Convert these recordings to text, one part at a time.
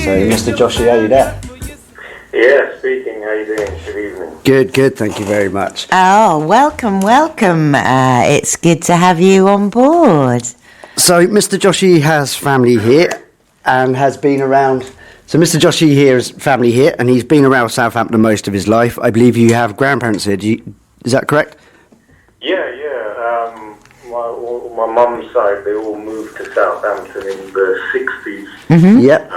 So, Mr. Joshi, are you there? Yeah, speaking. How you doing? Good evening. Good. Thank you very much. Oh, welcome. It's good to have you on board. So, Mr. Joshi has family here and has been around. So, Mr. Joshi here has family here, and he's been around Southampton most of his life. I believe you have grandparents here. Is that correct? Yeah. My mum's side, they all moved to Southampton in the 60s. Mm-hmm. Yep.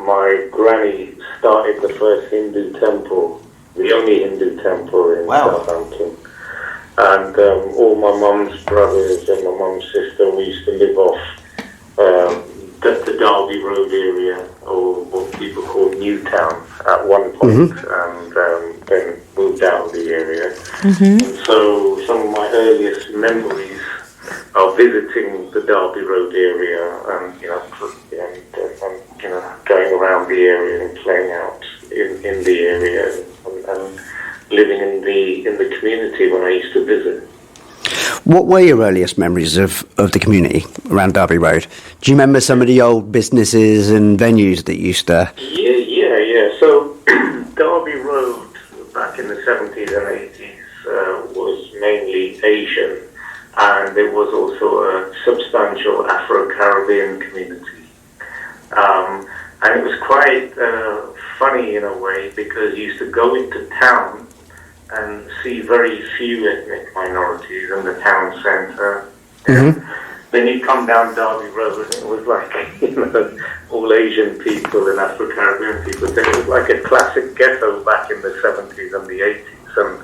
My granny started the first Hindu temple, the only Hindu temple in Southampton. And all my mum's brothers and my mum's sister, we used to live off the Derby Road area, or what people call Newtown, at one point, and then moved out of the area. Mm-hmm. And so some of my earliest memories are visiting the Derby Road area and going around the area and playing out in the area and living in the community when I used to visit. What were your earliest memories of the community around Derby Road? Do you remember some of the old businesses and venues that used to... Yeah. So Derby Road back in the 70s and 80s was mainly Asian, and there was also a substantial Afro Caribbean community. And it was quite funny in a way, because you used to go into town and see very few ethnic minorities in the town centre. Mm-hmm. Then you come down Derby Road and it was like, all Asian people and Afro-Caribbean people. So it was like a classic ghetto back in the 70s and the 80s. And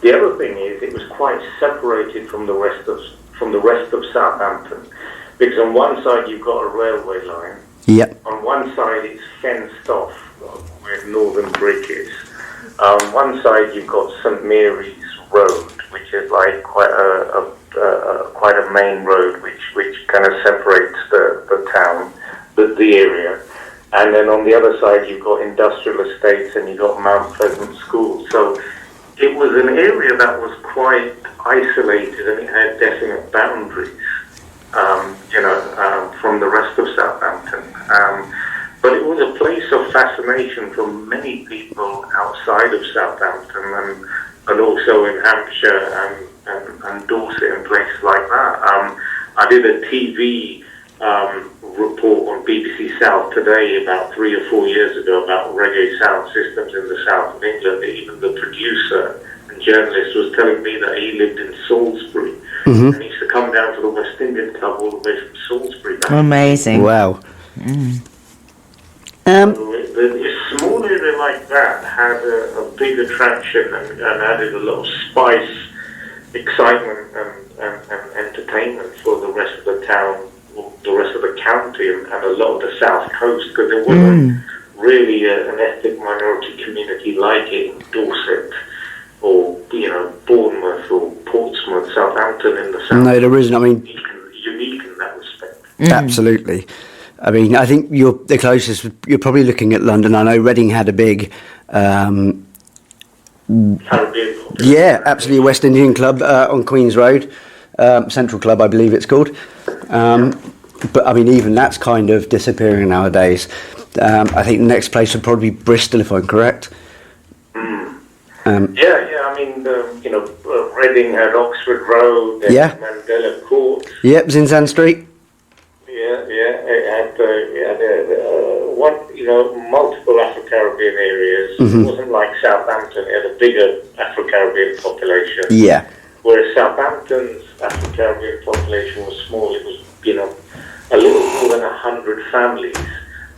the other thing is, it was quite separated from the rest of Southampton. Because on one side you've got a railway line. Yep. On one side it's fenced off, where Northern Brick is. On one side you've got St Mary's Road, which is like quite a main road, which kind of separates the town, the area. And then on the other side you've got industrial estates and you've got Mount Pleasant School. So it was an area that was quite isolated, and it had definite boundaries, from the rest of Southampton. But it was a place of fascination for many people outside of Southampton, and also in Hampshire and Dorset and places like that. I did a TV report on BBC South Today about 3 or 4 years ago about reggae sound systems in the south of England. Even the producer and journalist was telling me that he lived in Salisbury. Mm-hmm. And he used to come down to the West Indian Club all the way from Salisbury. Amazing. Wow. So a small area like that had a big attraction and added a lot of spice, excitement and entertainment for the rest of the town, the rest of the county, and a lot of the south coast, because there wasn't really an ethnic minority community like it in Dorset or Bournemouth or Portsmouth, Southampton in the south. No, there isn't. I mean, unique in that respect. Absolutely. I mean, I think the closest. You're probably looking at London. I know Reading had a big. Caribbean. Yeah, absolutely. West Indian Club on Queen's Road, Central Club, I believe it's called. But I mean, even that's kind of disappearing nowadays. I think the next place would probably be Bristol, if I'm correct. I mean, Reading had Oxford Road, and Mandela Court. Yep, Zinzan Street. It had multiple Afro-Caribbean areas. Mm-hmm. It wasn't like Southampton; it had a bigger Afro-Caribbean population. Yeah. Whereas Southampton's Afro-Caribbean population was small. It was, a little more than 100 families.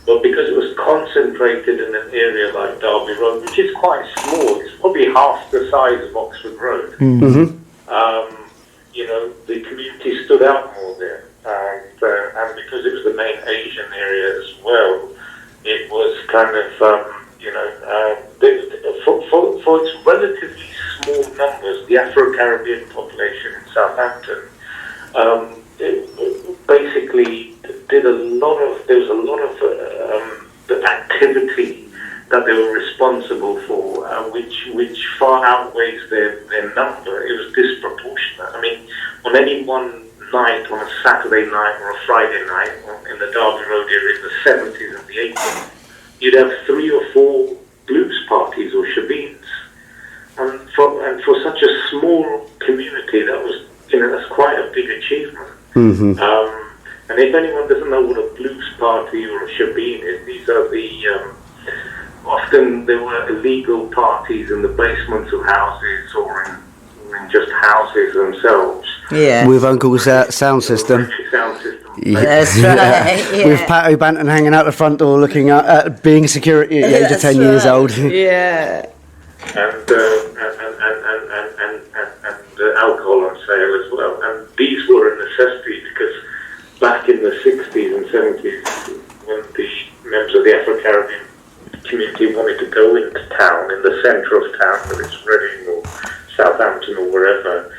But because it was concentrated in an area like Derby Road, which is quite small, it's probably half the size of Oxford Road. Mm-hmm. The community stood out more there. And because it was the main Asian area as well, it was kind of, for its relatively small numbers, the Afro-Caribbean population in Southampton, basically there was a lot of the activity that they were responsible for, which far outweighs their number. It was disproportionate. I mean, on any one night, on a Saturday night or a Friday night in the Derby Road area in the 70s and the 80s, you'd have 3 or 4 blues parties or shebeens. And for such a small community, that was, that's quite a big achievement. Mm-hmm. And if anyone doesn't know what a blues party or a shebeen is, these are often there were illegal parties in the basements of houses or in just houses themselves. Yeah. With Uncle's sound system. Sound system. Yeah. That's right. Yeah. With Pato Banton hanging out the front door looking at being security at the age of 10 years old. Yeah. And alcohol on sale as well. And these were a necessity because back in the 60s and 70s, when the members of the Afro Caribbean community wanted to go into town, in the centre of town, whether it's Reading or Southampton or wherever,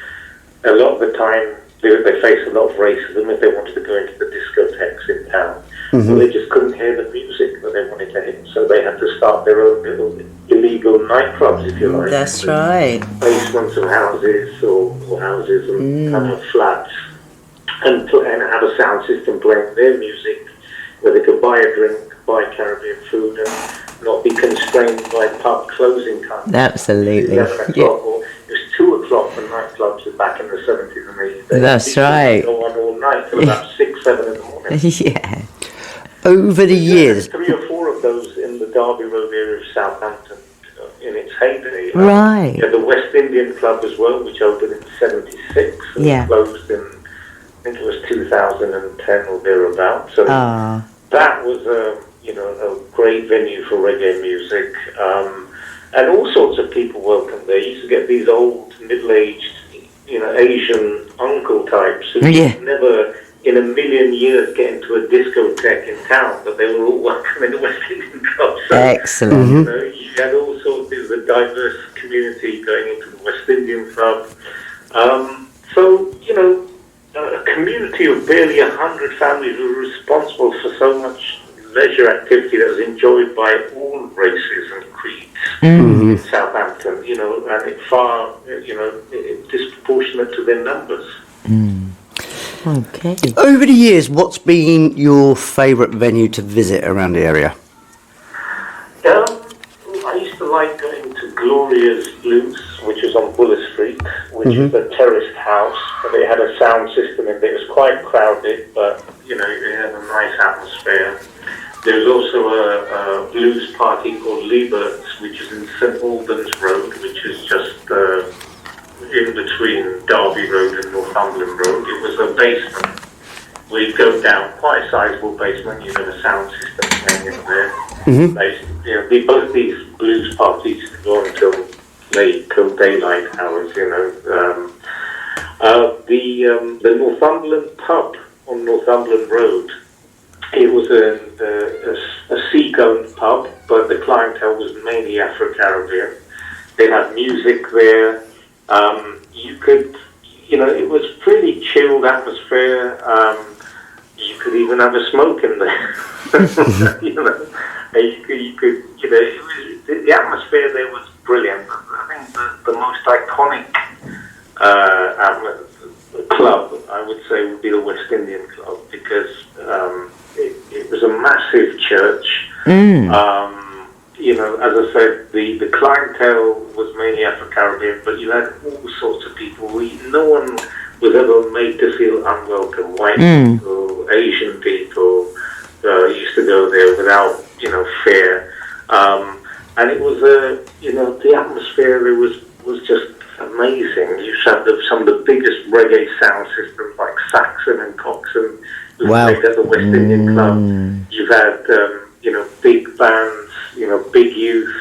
a lot of the time they faced a lot of racism if they wanted to go into the discotheques in town. Mm-hmm. So they just couldn't hear the music that they wanted to hear. So they had to start their own little illegal nightclubs, if you like. That's right. Basements of houses or houses and kind of flats. And have a sound system playing their music where they could buy a drink, buy Caribbean food and not be constrained by pub closing time. Absolutely. 11 o'clock, or it was 2 o'clock for nightclubs back in the 70s and 80s. That's right. Go on all night till about 6, 7 in the morning. Yeah. Over the years. 3 or 4 of those in the Derby Road area of Southampton in its heyday. Right. Yeah, the West Indian Club as well, which opened in 76 and closed in, I think it was 2010 or thereabouts. So that was a great venue for reggae music, and all sorts of people welcomed there. You used to get these old, middle-aged, Asian uncle types who never in a million years get into a discotheque in town, but they were all welcome in the West Indian Club. So, excellent. You had all sorts of a diverse community going into the West Indian Club. A community of barely 100 families were responsible for so much leisure activity that was enjoyed by all races and creeds in Southampton, and it far, disproportionate to their numbers. Okay. Over the years, what's been your favourite venue to visit around the area? I used to like going to Gloria's Blues, which is on Buller Street, which is a terraced house, but it had a sound system in it. It was quite crowded, but, it had a nice atmosphere. There's also a blues party called Liebert's, which is in St Albans Road, which is just in between Derby Road and Northumberland Road. It was a basement where you go down, quite a sizable basement. You have a sound system playing in there. Both these blues parties used to go until late, till daylight hours. The Northumberland pub on Northumberland Road. It was a Sikh-owned pub, but the clientele was mainly Afro-Caribbean. They had music there. It was pretty chilled atmosphere. You could even have a smoke in there. The atmosphere there was brilliant. I think the most iconic club, I would say, would be the West Indian Club, because it was a massive church. As I said, the clientele was mainly Afro-Caribbean, but you had all sorts of people. No one was ever made to feel unwelcome. White people, Asian people used to go there without, fear. And it was, the atmosphere there was just amazing. You had some of the biggest reggae sound systems like Saxon and Coxon played at the West Indian Club. You've had, big bands, Big Youth,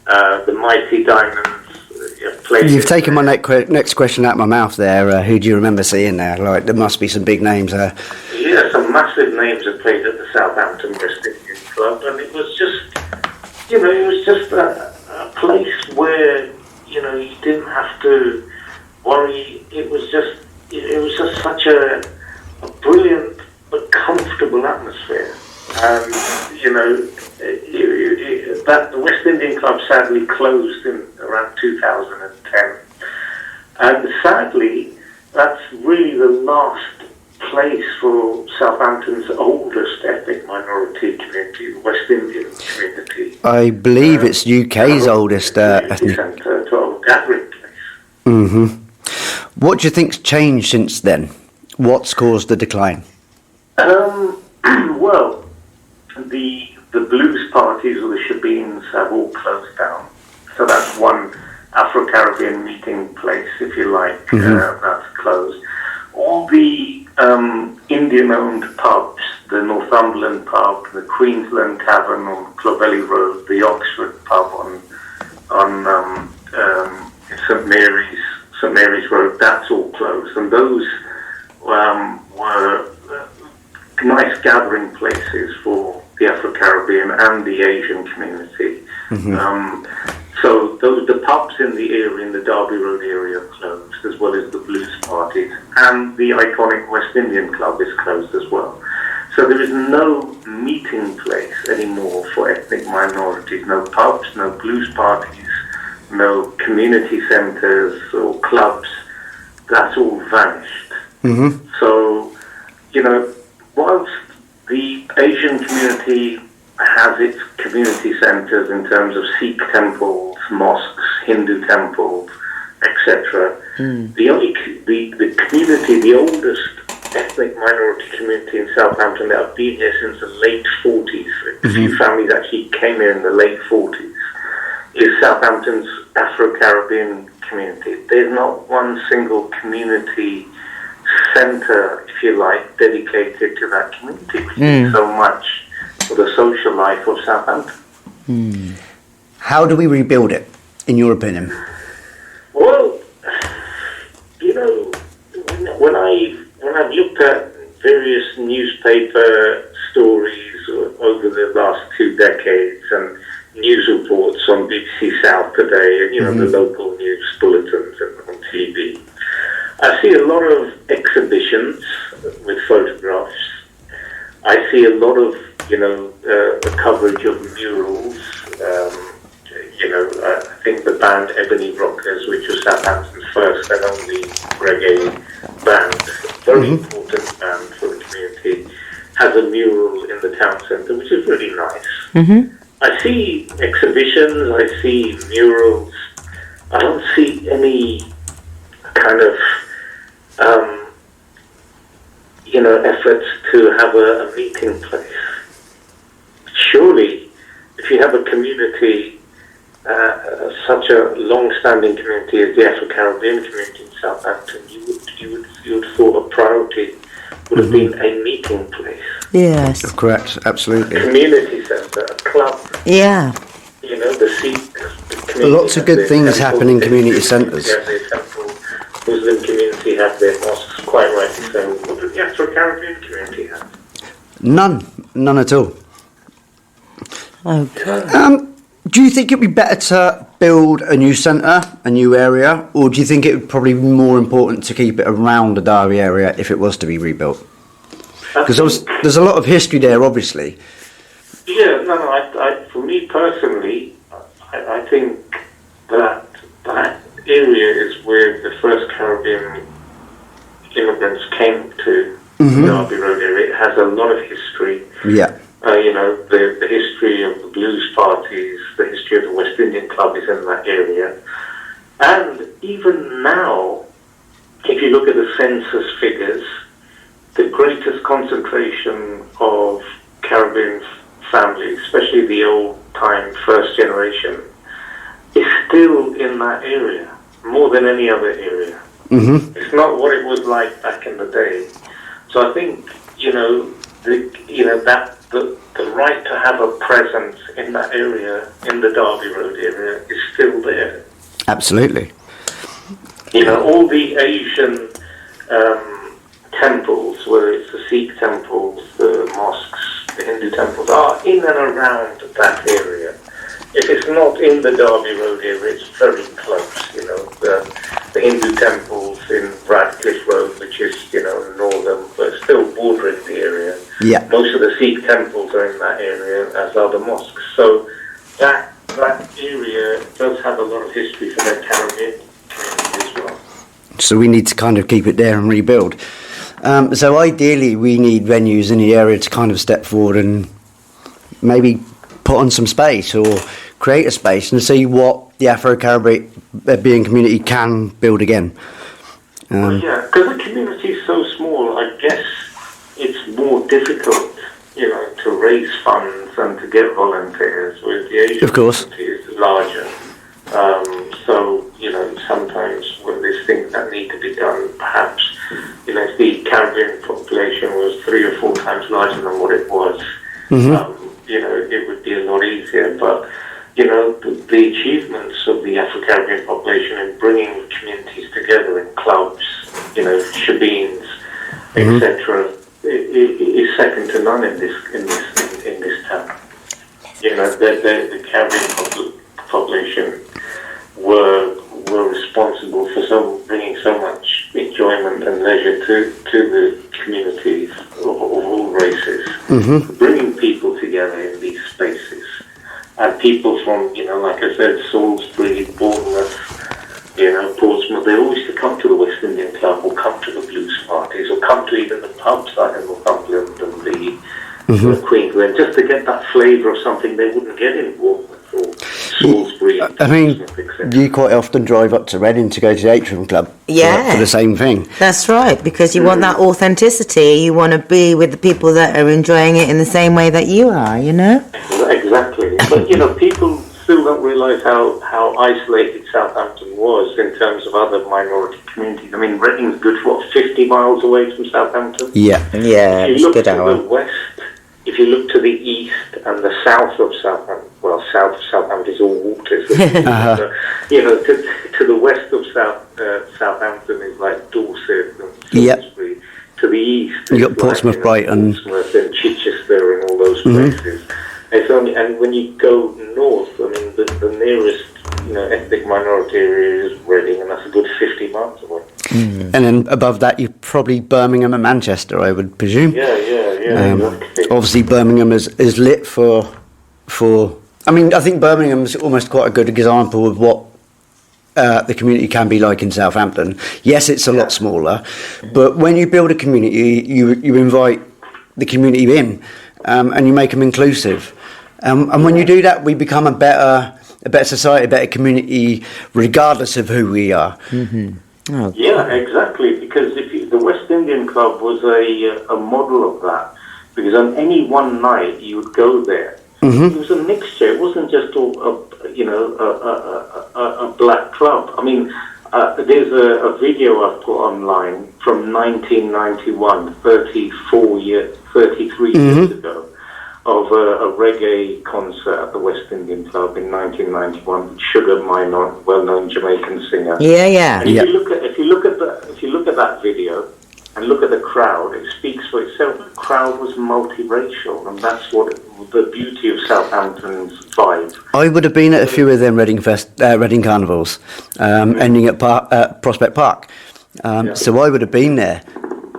the Mighty Diamonds. You've taken my next question out of my mouth there. Who do you remember seeing there? Like, there must be some big names there. Yeah, some massive names have played at the Southampton West Indian Club, and it was just, a place where, you didn't have to worry. It was just such a brilliant but comfortable atmosphere. And, that the West Indian Club sadly closed in around 2010. And sadly, that's really the last place for Southampton's oldest ethnic minority community, the West Indian community. I believe it's UK's oldest ethnic centre, sort of gathering place. Mm-hmm. What do you think's changed since then? What's caused the decline? Well, the blues parties or the shebeens have all closed down. So that's one Afro Caribbean meeting place, if you like, that's closed. All the Indian-owned pubs, the Northumberland pub, the Queensland Tavern on Clovelly Road, the Oxford pub on St Mary's Road, that's all closed. And those were nice gathering places for the Afro-Caribbean and the Asian community. So the pubs in the area, in the Derby Road area, are closed, as well as the blues parties, and the iconic West Indian Club is closed as well. So there is no meeting place anymore for ethnic minorities, no pubs, no blues parties, no community centres or clubs. That's all vanished. So, whilst the Asian community has its community centres in terms of Sikh temples, mosques, Hindu temples, etc. The community, the oldest ethnic minority community in Southampton that have been here since the late 40s, a few families actually came here in the late 40s, is Southampton's Afro-Caribbean community. There's not one single community centre, if you like, dedicated to that community, which means so much for the social life of Southampton. How do we rebuild it, in your opinion? Well, when I've looked at various newspaper stories over the last 2 decades and news reports on BBC South today and the local news bulletins and on TV, I see a lot of exhibitions with photographs. I see a lot of coverage of murals. I think the band Ebony Rockers, which was Southampton's first and only reggae band, very important band for the community, has a mural in the town centre, which is really nice. I see exhibitions, I see murals. I don't see any kind of efforts to have a meeting place. Surely, if you have a community, such a long-standing community as the Afro-Caribbean community in Southampton, you would have thought a priority would have been a meeting place. Yes. Correct, absolutely. A community centre, a club. Yeah. The Sikh community. Lots of good things happen in community centres. Have their temple, Muslim community have their mosques, quite rightly so. What does the Afro-Caribbean community have? None at all. Okay. Do you think it'd be better to build a new centre, a new area, or do you think it would probably be more important to keep it around the Derby area if it was to be rebuilt? Because there's a lot of history there, obviously. Yeah, I, for me personally, I think that area is where the first Caribbean immigrants came to, the Derby Road area. It has a lot of history. Yeah. The history of the blues parties, the history of the West Indian Club is in that area. And even now, if you look at the census figures, the greatest concentration of Caribbean families, especially the old-time first generation, is still in that area, more than any other area. It's not what it was like back in the day. So I think, the right to have a presence in that area, in the Derby Road area, is still there. Absolutely. All the Asian temples, whether it's the Sikh temples, the mosques, the Hindu temples, are in and around that area. If it's not in the Derby Road area, it's very close. The Hindu temples in Radcliffe Road, which is, northern, but still bordering the area. Yeah. Most of the Sikh temples are in that area, as are the mosques. So that area does have a lot of history for the Caribbean community as well. So we need to kind of keep it there and rebuild. So ideally, we need venues in the area to kind of step forward and maybe put on some space or create a space and see what the Afro Caribbean community can build again. Well, yeah, because the community is so small, I guess it's more difficult, to raise funds and to get volunteers, whereas the Asian community is larger. So, sometimes when there's things that need to be done, perhaps, if the Caribbean population was 3 or 4 times larger than what it was, it would be a lot easier. But, the achievements of the Afro-Caribbean population in bringing communities together in clubs, shebeens, etc., is second to none in this town. The Caribbean population were responsible for bringing so much enjoyment and leisure to the communities of all races, bringing people together in these spaces, and people from like I said, Salisbury, Bournemouth, Portsmouth, they always used to come to the West Indian Club or come to the blues parties or come to even the pubs like in Northumberland and the Queensland, just to get that flavour of something they wouldn't get in Bournemouth or Salisbury. I mean, you quite often drive up to Reading to go to the Atrium Club for the same thing. That's right, because you want that authenticity. You want to be with the people that are enjoying it in the same way that you are, Exactly. But, people still don't realise how isolated Southampton was in terms of other minority communities. I mean, Reading's good for 50 miles away from Southampton? Yeah, it's a good hour. If you look to the west, if you look to the east and the south of Southampton, well, south of Southampton is all waters. To the west of Southampton is like Dorset and Salisbury. To the east, you got Portsmouth, Brighton, Portsmouth and Chichester and all those places. It's only, and when you go north, I mean, the nearest ethnic minority area is Reading, and that's a good 50 miles away. And then above that, you're probably Birmingham and Manchester, I would presume. Yeah, exactly. Obviously, Birmingham is lit for. I mean, I think Birmingham's almost quite a good example of what the community can be like in Southampton. Yes, it's a lot smaller, but when you build a community, you invite the community in, and you make them inclusive. And when you do that, we become a better society, a better community, regardless of who we are. Yeah, exactly. Because the West Indian Club was a model of that. Because on any one night you would go there. It was a mixture. It wasn't just a black club. I mean, there's a video I've put online from 1991, 33 years ago, of a reggae concert at the West Indian Club in 1991 with Sugar Minor, well-known Jamaican singer. And if you look at that video and look at the crowd, it speaks for itself. The crowd was multiracial, and that's what the beauty of Southampton's vibe. I would have been at a few of them Reading Carnivals, ending at Prospect Park. So I would have been there.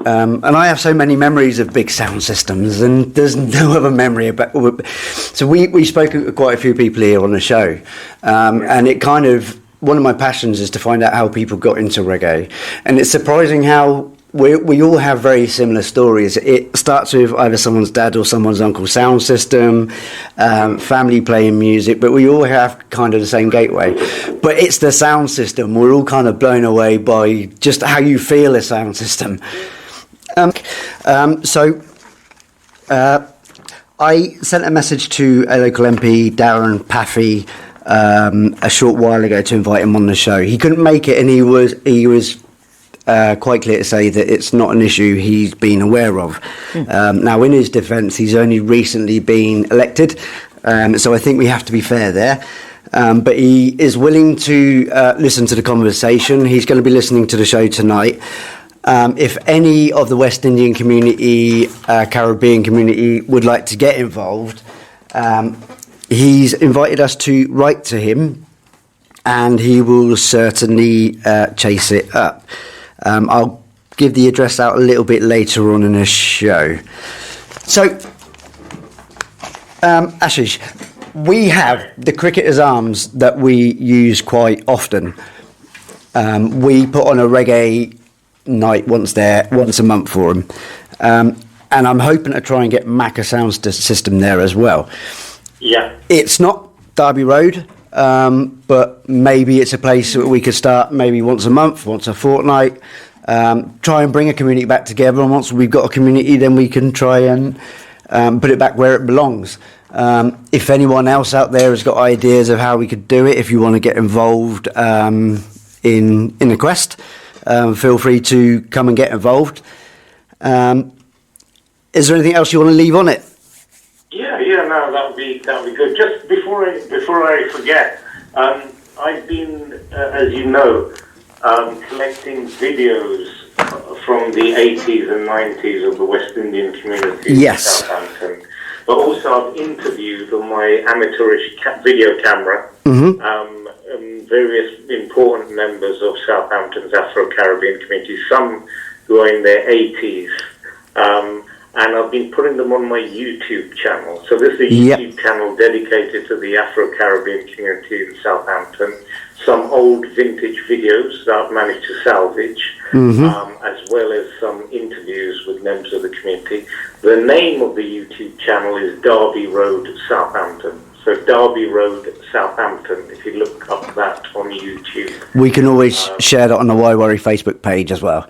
And I have so many memories of big sound systems, and there's no other memory about. So we spoke to quite a few people here on the show, and it kind of, one of my passions is to find out how people got into reggae, and it's surprising how we all have very similar stories. It starts with either someone's dad or someone's uncle's sound system, family playing music, but we all have kind of the same gateway. But it's the sound system. We're all kind of blown away by just how you feel a sound system. So I sent a message to a local MP, Darren Paffy, a short while ago to invite him on the show. He couldn't make it, and he was quite clear to say that it's not an issue he's been aware of. Now, in his defence, he's only recently been elected, so I think we have to be fair there. But he is willing to listen to the conversation. He's going to be listening to the show tonight. If any of the West Indian community, Caribbean community would like to get involved, he's invited us to write to him, and he will certainly chase it up. I'll give the address out a little bit later on in the show. So, Ashish, we have the Cricketers' Arms that we use quite often. We put on a reggae night once a month for them, and I'm hoping to try and get Macca sound system there as well. Yeah. It's not Derby Road, but maybe it's a place that we could start maybe once a month, once a fortnight, try and bring a community back together. And once we've got a community, then we can try and put it back where it belongs. If anyone else out there has got ideas of how we could do it, if you want to get involved in the quest, feel free to come and get involved. Is there anything else you want to leave on it? No, that would be good. Just before I forget, I've been, as you know, collecting videos from the 80s and 90s of the West Indian community in Southampton. But also I've interviewed on my amateurish video camera various important members of Southampton's Afro Caribbean community, some who are in their 80s. And I've been putting them on my YouTube channel. So this is a YouTube channel dedicated to the Afro Caribbean community in Southampton. Some old vintage videos that I've managed to salvage, as well as some interviews with members of the community. The name of the YouTube channel is Derby Road Southampton. So Derby Road Southampton, if you look up that on YouTube. We can always share that on the Why Worry Facebook page as well.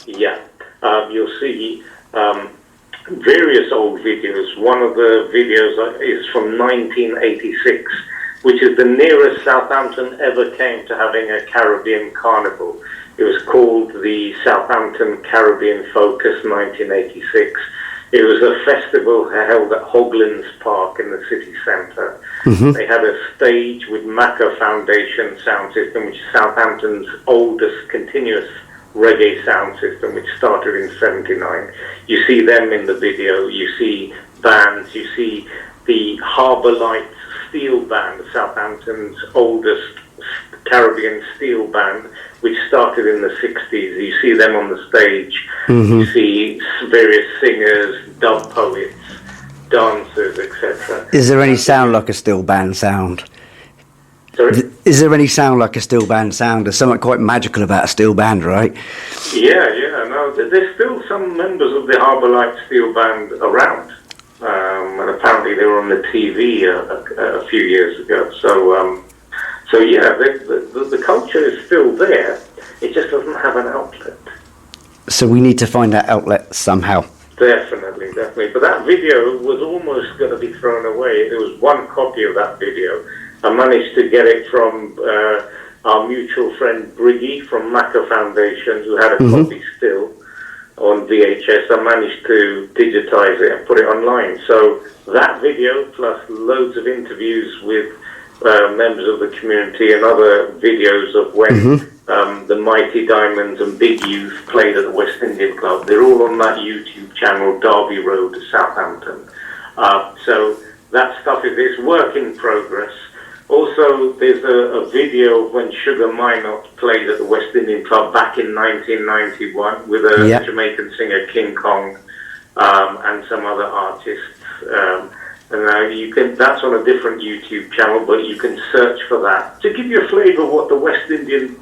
Yeah. You'll see various old videos. One of the videos is from 1986, which is the nearest Southampton ever came to having a Caribbean carnival. It was called the Southampton Caribbean Focus 1986. It was a festival held at Hoglands Park in the city centre. They had a stage with Macca Foundation sound system, which is Southampton's oldest continuous reggae sound system, which started in '79. You see them in the video. You see bands. You see the Harbour Lights Steel Band, Southampton's oldest Caribbean steel band, which started in the 60s. You see them on the stage. You see various singers, dub poets, dancers, etc. Is there any sound like a steel band sound? Sorry? Is there any sound like a steel band sound? There's something quite magical about a steel band, right? Yeah. No, there's still some members of the Harbour Light Steel Band around. And apparently they were on the TV a few years ago. So yeah, the culture is still there. It just doesn't have an outlet. So we need to find that outlet somehow. Definitely. But that video was almost going to be thrown away. There was one copy of that video. I managed to get it from our mutual friend Briggy from Macca Foundation, who had a copy still on VHS. I managed to digitize it and put it online. So that video, plus loads of interviews with members of the community and other videos of when the Mighty Diamonds and Big Youth played at the West Indian Club, they're all on that YouTube channel, Derby Road, Southampton. So that stuff is work in progress. Also, there's a video of when Sugar Minot played at the West Indian Club back in 1991 with a Jamaican singer, King Kong, and some other artists. And that's on a different YouTube channel, but you can search for that. To give you a flavour of what the West Indian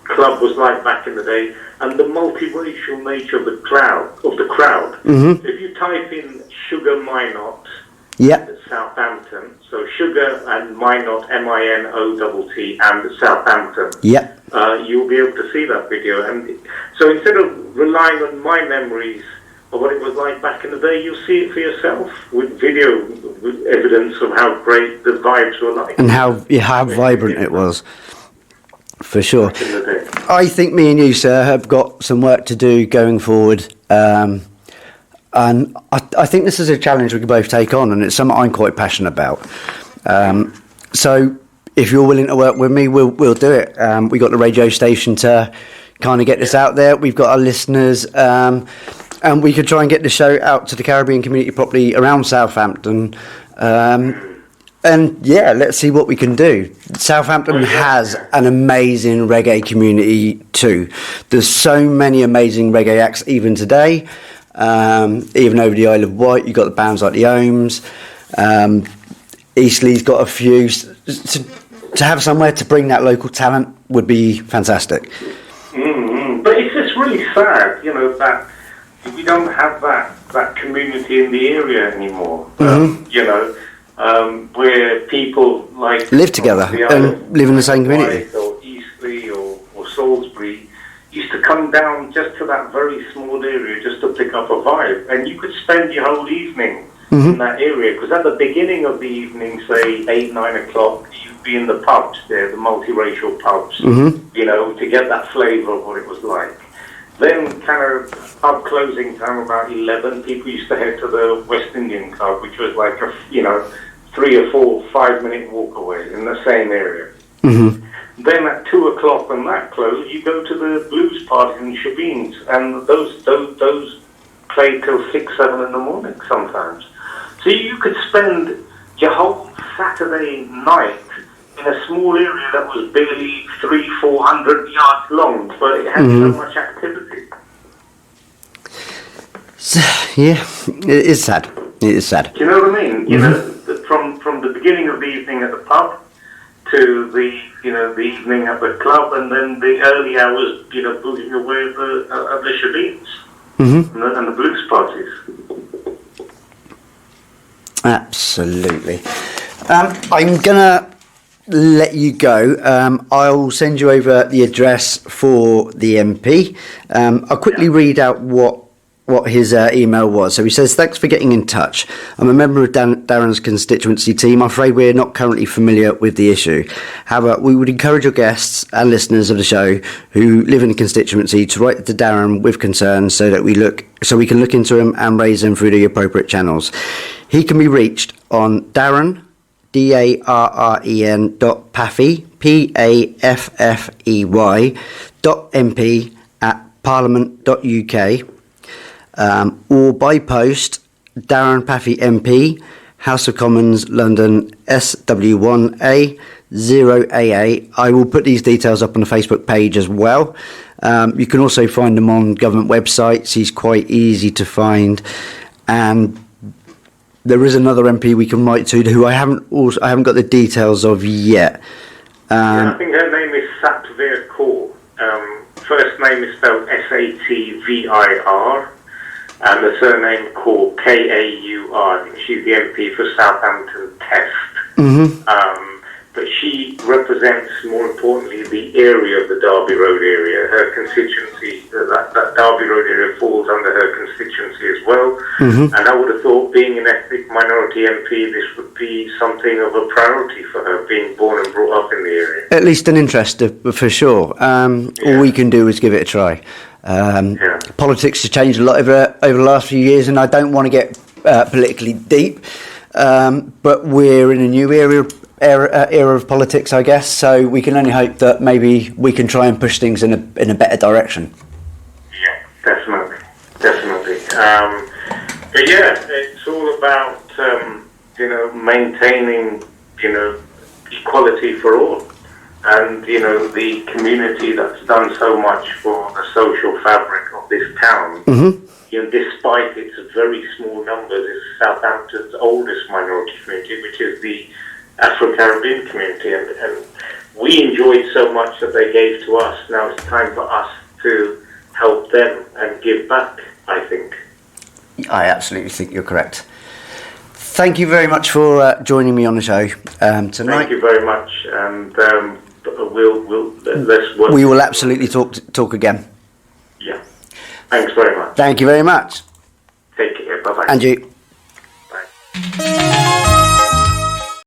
Club was like back in the day, and the multiracial nature of the crowd. If you type in Sugar Minot, Southampton, so Sugar and Minot, M-I-N-O-T-T, and Southampton, you'll be able to see that video. And so instead of relying on my memories of what it was like back in the day, you'll see it for yourself with video, with evidence of how great the vibes were like. And how vibrant it was. For sure. I think me and you, sir, have got some work to do going forward. And I think this is a challenge we can both take on, and it's something I'm quite passionate about. So if you're willing to work with me, we'll do it. We've got the radio station to kind of get this out there. We've got our listeners, and we could try and get the show out to the Caribbean community properly around Southampton. And yeah, let's see what we can do. Southampton has an amazing reggae community too. There's so many amazing reggae acts even today. Even over the Isle of Wight, you've got the bands like the Ohms. Eastleigh's got a few. To have somewhere to bring that local talent would be fantastic. But it's just really sad, that we don't have that community in the area anymore. where people like live together and live in the same community. Or Eastleigh or Salisbury used to come down just to that very small area just to pick up a vibe, and you could spend your whole evening in that area, because at the beginning of the evening, say 8-9 o'clock, you'd be in the pubs there, the multiracial pubs, you know, to get that flavour of what it was like. Then kind of pub closing time about 11, people used to head to the West Indian Club, which was like a, you know, 3 or 4, 5-minute walk away in the same area. Then at 2 o'clock when that closed, you go to the blues parties in Shabines, and those played till 6, 7 in the morning sometimes. So you could spend your whole Saturday night in a small area that was barely 300-400 yards long, but it had so much activity. So, yeah, it is sad. It is sad. Do you know what I mean? You know, from the beginning of the evening at the pub to the evening at the club, and then the early hours, you know, booging away at the Shabines and the blues parties. Absolutely. I'm gonna let you go. I'll send you over the address for the MP. I'll quickly read out what his email was. So he says, thanks for getting in touch. I'm a member of Darren's constituency team. I'm afraid we're not currently familiar with the issue. However, we would encourage your guests and listeners of the show who live in the constituency to write to Darren with concerns so we can look into them and raise them through the appropriate channels. He can be reached on Darren, DARREN .Paffey, PAFFEY .MP @parliament.uk, or by post, Darren Paffey MP, House of Commons, London, SW1A 0AA. I will put these details up on the Facebook page as well. You can also find them on government websites. He's quite easy to find, and there is another MP we can write to who I haven't got the details of yet. I think her name is Satvir Kaur. First name is spelled SATVIR, and the surname Kaur, KAUR. She's the MP for Southampton Test. But she represents, more importantly, the area of the Derby Road area. Her constituency, that Derby Road area falls under her constituency as well. And I would have thought, being an ethnic minority MP, this would be something of a priority for her, being born and brought up in the area. At least an interest, for sure. All we can do is give it a try. Politics has changed a lot over the last few years, and I don't want to get politically deep, but we're in a new era of politics, I guess, so we can only hope that maybe we can try and push things in a better direction. Yeah, definitely. But yeah, it's all about maintaining equality for all, and the community that's done so much for the social fabric of this town. Despite its very small numbers, is Southampton's oldest minority community, which is the Afro Caribbean community, and we enjoyed so much that they gave to us. Now it's time for us to help them and give back, I think. I absolutely think you're correct. Thank you very much for joining me on the show tonight. Thank you very much, and let's work. We will absolutely talk again. Yeah. Thanks very much. Thank you very much. Take care. Bye bye. And you. Bye.